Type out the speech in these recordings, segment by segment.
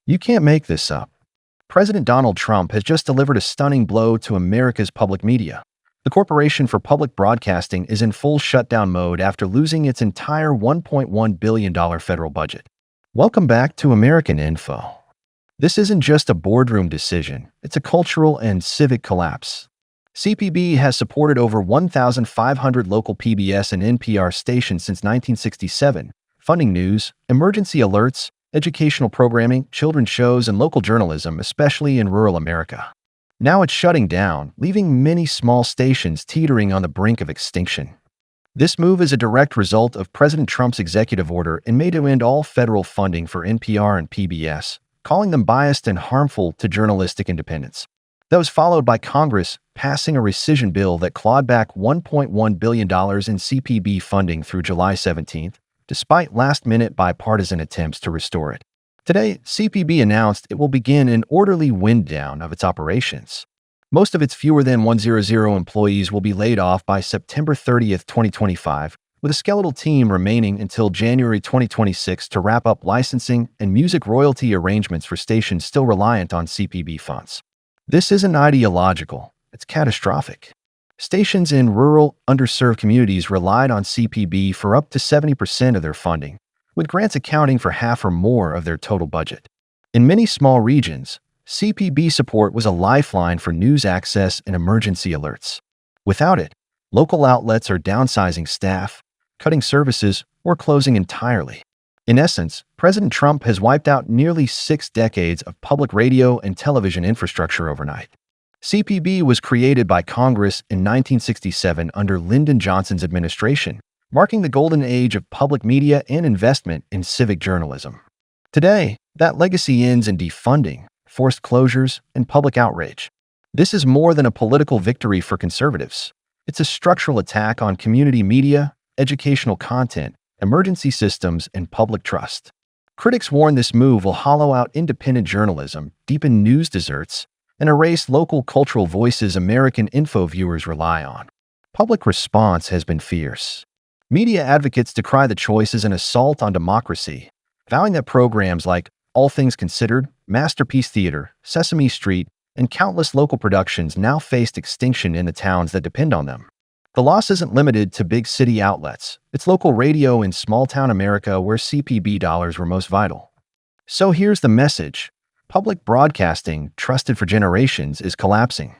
You can't make this up. President Donald Trump has just delivered a stunning blow to America's public media. The Corporation for Public Broadcasting is in full shutdown mode after losing its entire $1.1 billion federal budget. Welcome back to American Info. This isn't just a boardroom decision, it's a cultural and civic collapse. CPB has supported over 1,500 local PBS and NPR stations since 1967, funding news, emergency alerts, educational programming, children's shows, and local journalism, especially in rural America. Now it's shutting down, leaving many small stations teetering on the brink of extinction. This move is a direct result of President Trump's executive order and made to end all federal funding for NPR and PBS, calling them biased and harmful to journalistic independence. That was followed by Congress passing a rescission bill that clawed back $1.1 billion in CPB funding through July 17th, despite last-minute bipartisan attempts to restore it. Today, CPB announced it will begin an orderly wind-down of its operations. Most of its fewer than 100 employees will be laid off by September 30th, 2025, with a skeletal team remaining until January 2026 to wrap up licensing and music royalty arrangements for stations still reliant on CPB funds. This isn't ideological, it's catastrophic. Stations in rural, underserved communities relied on CPB for up to 70% of their funding, with grants accounting for half or more of their total budget. In many small regions, CPB support was a lifeline for news access and emergency alerts. Without it, local outlets are downsizing staff, cutting services, or closing entirely. In essence, President Trump has wiped out nearly 6 decades of public radio and television infrastructure overnight. CPB was created by Congress in 1967 under Lyndon Johnson's administration, marking the golden age of public media and investment in civic journalism. Today, that legacy ends in defunding, forced closures, and public outrage. This is more than a political victory for conservatives. It's a structural attack on community media, educational content, emergency systems, and public trust. Critics warn this move will hollow out independent journalism, deepen news deserts, and erase local cultural voices American info viewers rely on. Public response has been fierce. Media advocates decry the choice as an assault on democracy, vowing that programs like All Things Considered, Masterpiece Theater, Sesame Street, and countless local productions now faced extinction in the towns that depend on them. The loss isn't limited to big city outlets. It's local radio in small-town America where CPB dollars were most vital. So here's the message. Public broadcasting, trusted for generations, is collapsing.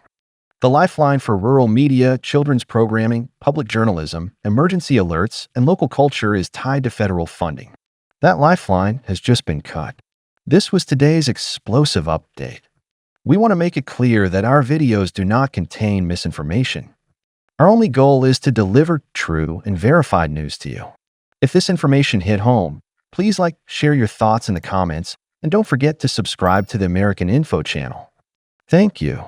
The lifeline for rural media, children's programming, public journalism, emergency alerts, and local culture is tied to federal funding. That lifeline has just been cut. This was today's explosive update. We want to make it clear that our videos do not contain misinformation. Our only goal is to deliver true and verified news to you. If this information hit home, please share your thoughts in the comments, and don't forget to subscribe to the American Info channel. Thank you.